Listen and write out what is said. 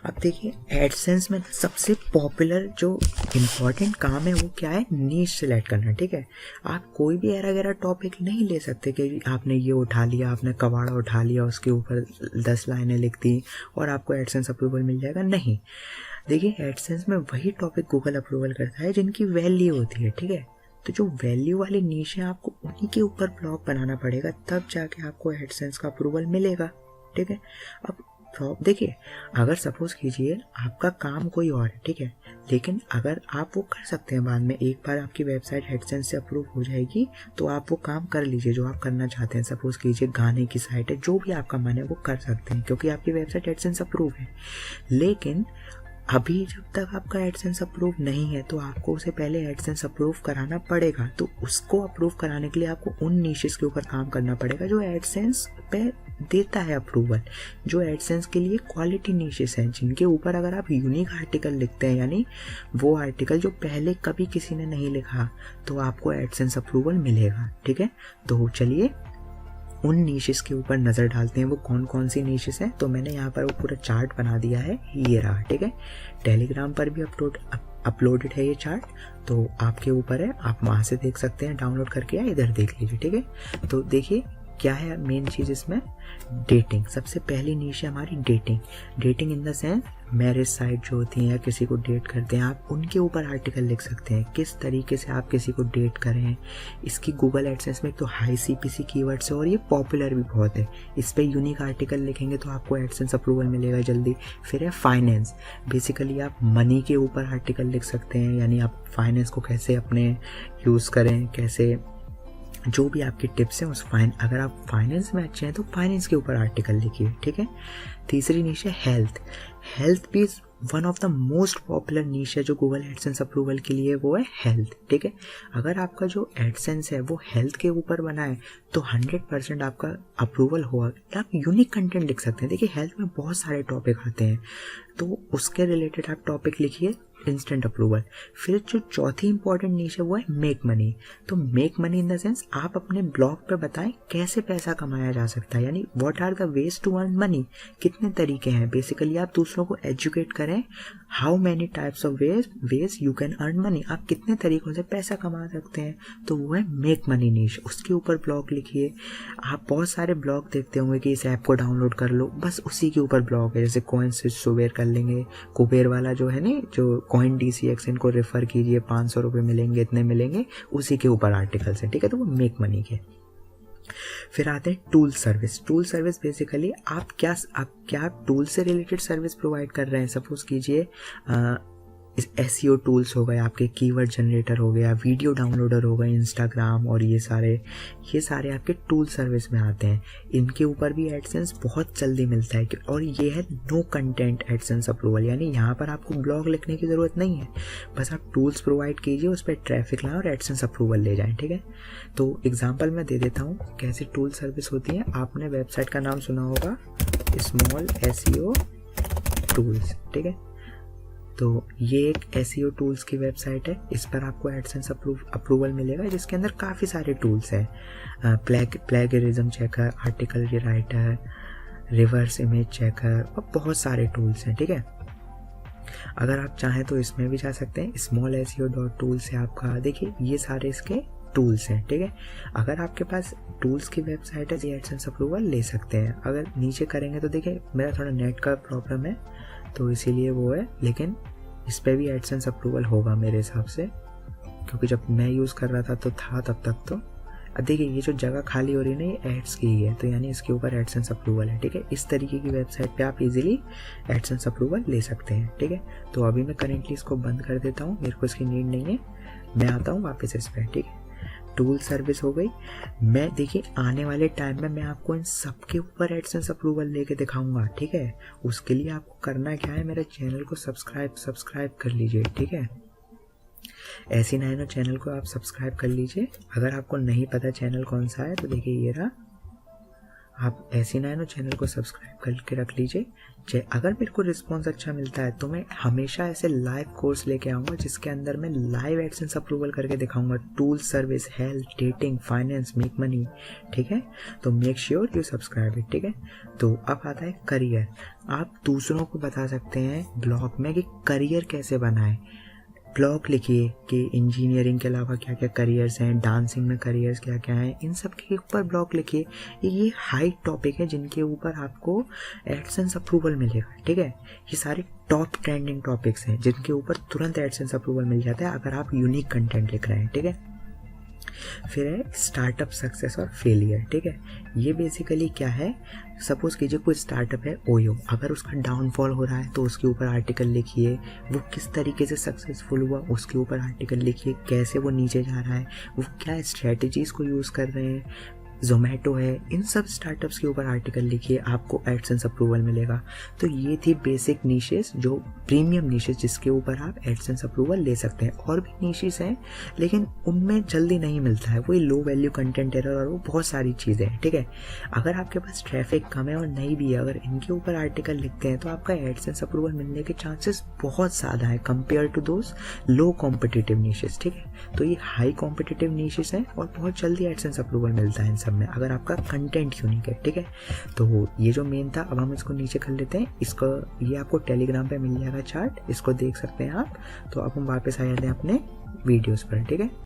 अब देखिए एडसेंस में सबसे पॉपुलर जो इम्पोर्टेंट काम है वो क्या है, नीश सेलेक्ट करना। ठीक है, आप कोई भी ऐरा गैरा टॉपिक नहीं ले सकते कि आपने ये उठा लिया, आपने कबाड़ा उठा लिया, उसके ऊपर 10 लाइनें लिख दी और आपको एडसेंस अप्रूवल मिल जाएगा। नहीं, देखिए एडसेंस में वही टॉपिक गूगल अप्रूवल करता है जिनकी वैल्यू होती है। ठीक है, तो जो वैल्यू वाली नीश है आपको उन्हीं के ऊपर ब्लॉग बनाना पड़ेगा, तब जाके आपको एडसेंस का अप्रूवल मिलेगा। ठीक है, अब देखिए अगर सपोज कीजिए आपका काम कोई और है, ठीक है, लेकिन अगर आप वो कर सकते हैं बाद में, एक बार आपकी वेबसाइट एडसेंस से अप्रूव हो जाएगी तो आप वो काम कर लीजिए जो आप करना चाहते हैं। सपोज कीजिए गाने की साइट है, जो भी आपका मन है वो कर सकते हैं क्योंकि आपकी वेबसाइट एडसेंस अप्रूव है। लेकिन अभी जब तक आपका एडसेंस अप्रूव नहीं है तो आपको उसे पहले एडसेंस अप्रूव कराना पड़ेगा। तो उसको अप्रूव कराने के लिए आपको उन नीशेस के ऊपर काम करना पड़ेगा जो एडसेंस पे देता है अप्रूवल, जो एडसेंस के लिए क्वालिटी नीशेस हैं, जिनके ऊपर अगर आप यूनिक आर्टिकल लिखते हैं, यानी वो आर्टिकल जो पहले कभी किसी ने नहीं लिखा, तो आपको एडसेंस अप्रूवल मिलेगा। ठीक है, तो चलिए उन नीशेस के ऊपर नज़र डालते हैं, वो कौन कौन सी नीशेस हैं। तो मैंने यहाँ पर वो पूरा चार्ट बना दिया है, ये रहा। ठीक है, टेलीग्राम पर भी अपलोडेड है ये चार्ट, तो आपके ऊपर है, आप वहाँ से देख सकते हैं डाउनलोड करके, या इधर देख लीजिए। ठीक है, तो देखिए क्या है मेन चीज़ इसमें, डेटिंग। सबसे पहली नीश है हमारी dating. Dating in the sense marriage site जो होती हैं या किसी को डेट करते हैं, आप उनके ऊपर आर्टिकल लिख सकते हैं, किस तरीके से आप किसी को डेट करें। इसकी गूगल एडसेंस में तो हाई CPC कीवर्ड्स है और ये पॉपुलर भी बहुत है। इस पर यूनिक आर्टिकल लिखेंगे तो आपको एडसेंस अप्रूवल मिलेगा जल्दी। फिर है फाइनेंस, बेसिकली आप मनी के ऊपर आर्टिकल लिख सकते हैं, यानी आप फाइनेंस को कैसे अपने यूज़ करें, कैसे जो भी आपकी टिप्स हैं उस अगर आप फाइनेंस में अच्छे हैं तो फाइनेंस के ऊपर आर्टिकल लिखिए। ठीक है, तीसरी नीश है हेल्थ। हेल्थ भी one of the most popular niche है जो गूगल एडसेंस अप्रूवल के लिए, वो है हेल्थ। ठीक है, अगर आपका जो एडसेंस है वो हेल्थ के ऊपर बना है तो 100% आपका अप्रूवल होगा। आप यूनिक कंटेंट लिख सकते हैं। देखिए हेल्थ में बहुत सारे टॉपिक आते हैं, तो उसके रिलेटेड आप टॉपिक लिखिए, इंस्टेंट अप्रूवल। फिर जो चौथी इंपॉर्टेंट नीश है वो है मेक मनी। तो make money in the sense आप अपने ब्लॉग पे बताएं कैसे पैसा कमाया जा सकता है, यानी what are the ways to earn money, कितने तरीके हैं। बेसिकली आप दूसरों को एजुकेट करें, how many types of ways you can earn money, आप कितने तरीकों से पैसा कमा सकते हैं, तो वो है मेक मनी नीश। उसके ऊपर ब्लॉग लिखिए। आप बहुत सारे ब्लॉग देखते होंगे कि इस ऐप को डाउनलोड कर लो, बस उसी के ऊपर ब्लॉग है। जैसे कॉइन से सुबेर कर लेंगे, कुबेर वाला जो है ना, जो कॉइन DCX, इनको रेफर कीजिए, 500 रुपये मिलेंगे, इतने मिलेंगे, उसी के ऊपर आर्टिकल्स है। ठीक है, तो वो मेक मनी के। फिर आते हैं tool service. Tool service basically आप क्या टूल से रिलेटेड सर्विस प्रोवाइड कर रहे हैं। सपोज कीजिए SEO टूल्स हो गए, आपके कीवर्ड जनरेटर हो गया, वीडियो डाउनलोडर हो गए, इंस्टाग्राम, और ये सारे आपके टूल सर्विस में आते हैं। इनके ऊपर भी एडसेंस बहुत जल्दी मिलता है। और ये है नो कंटेंट एडसेंस अप्रूवल, यानी यहाँ पर आपको ब्लॉग लिखने की ज़रूरत नहीं है, बस आप टूल्स प्रोवाइड कीजिए, उस पर ट्रैफिक लाएं और एडसेंस अप्रूवल ले जाएं। ठीक है, तो एग्जाम्पल मैं दे देता हूँ कैसे टूल सर्विस होती है। आपने वेबसाइट का नाम सुना होगा, स्मॉल SEO टूल्स। ठीक है, तो ये एक SEO टूल्स की वेबसाइट है, इस पर आपको एडसेंस अप्रूवल मिलेगा, जिसके अंदर काफ़ी सारे टूल्स हैं। Plagiarism checker, article writer, reverse image checker, और बहुत सारे टूल्स हैं। ठीक है, अगर आप चाहें तो इसमें भी जा सकते हैं, smallseo.tool से आपका देखिए ये सारे इसके टूल्स हैं। ठीक है, अगर आपके पास टूल्स की वेबसाइट है तो एडसेंस अप्रूवल ले सकते हैं। अगर नीचे करेंगे तो देखिए मेरा थोड़ा नेट का प्रॉब्लम है तो इसीलिए वो है, लेकिन इस पर भी एडसेंस अप्रूवल होगा मेरे हिसाब से, क्योंकि जब मैं यूज़ कर रहा था तो था तब तक। तो अब देखिए ये जो जगह खाली हो रही है ना, ये एड्स की ही है, तो यानी इसके ऊपर एडसेंस अप्रूवल है। ठीक है, इस तरीके की वेबसाइट पे आप इजीली एडसेंस अप्रूवल ले सकते हैं। ठीक है, तो अभी मैं करेंटली इसको बंद कर देता हूँ, मेरे को इसकी नीड नहीं है, मैं आता हूँ वापस इस पर। ठीक है, टूल सर्विस हो गई। मैं देखिए आने वाले टाइम में मैं आपको इन सब के ऊपर एडसेंस अप्रूवल लेके दिखाऊंगा। ठीक है, उसके लिए आपको करना क्या है, मेरे चैनल को सब्सक्राइब कर लीजिए। ठीक है, ऐसी नए चैनल को आप सब्सक्राइब कर लीजिए। अगर आपको नहीं पता चैनल कौन सा है तो देखिए ये रहा, आप ऐसे ना है ना चैनल को सब्सक्राइब करके रख लीजिए। अगर मेरे को रिस्पॉन्स अच्छा मिलता है तो मैं हमेशा ऐसे लाइव कोर्स लेके आऊँगा जिसके अंदर मैं लाइव एडसेंस अप्रूवल करके दिखाऊंगा, tool, service, health, dating, finance, make money. ठीक है, तो make sure you subscribe it. ठीक है, तो अब आता है करियर। आप दूसरों को बता सकते हैं ब्लॉग में कि करियर कैसे बनाएं। ब्लॉग लिखिए कि इंजीनियरिंग के अलावा क्या क्या करियर्स हैं, डांसिंग में करियर्स क्या क्या हैं, इन सब के ऊपर ब्लॉग लिखिए। ये हाई टॉपिक है जिनके ऊपर आपको एडसेंस अप्रूवल मिलेगा। ठीक है, ये सारे टॉप ट्रेंडिंग टॉपिक्स हैं जिनके ऊपर तुरंत एडसेंस अप्रूवल मिल जाता है अगर आप यूनिक कंटेंट लिख रहे हैं। ठीक है, फिर है स्टार्टअप सक्सेस और फेलियर। ठीक है, ये बेसिकली क्या है, सपोज कीजिए कोई स्टार्टअप है ओयो, अगर उसका डाउनफॉल हो रहा है तो उसके ऊपर आर्टिकल लिखिए, वो किस तरीके से सक्सेसफुल हुआ उसके ऊपर आर्टिकल लिखिए, कैसे वो नीचे जा रहा है, वो क्या स्ट्रेटजीज़ को यूज़ कर रहे हैं, जोमेटो है, इन सब स्टार्टअप्स के ऊपर आर्टिकल लिखिए, आपको एडसेंस अप्रूवल मिलेगा। तो ये थी बेसिक नीशेस, जो प्रीमियम नीशेस जिसके ऊपर आप एडसेंस अप्रूवल ले सकते हैं। और भी नीशेस हैं लेकिन उनमें जल्दी नहीं मिलता है, वही लो वैल्यू कंटेंट एरर और वो बहुत सारी चीज़ें हैं। ठीक है, अगर आपके पास ट्रैफिक कम है और नहीं भी है, अगर इनके ऊपर आर्टिकल लिखते हैं तो आपका एडसेंस अप्रूवल मिलने के चांसेस बहुत ज़्यादा है compare to those low competitive niches. ठीक है, तो ये हाई कॉम्पिटिटिव नीशेस हैं और बहुत जल्दी एडसेंस अप्रूवल मिलता है इन सब में अगर आपका कंटेंट यूनिक है। ठीक है, तो ये जो मेन था, अब हम इसको नीचे कर लेते हैं। इसको ये आपको टेलीग्राम पे मिल जाएगा चार्ट, इसको देख सकते हैं आप। तो अब हम वापस आ जाते हैं अपने वीडियोस पर। ठीक है।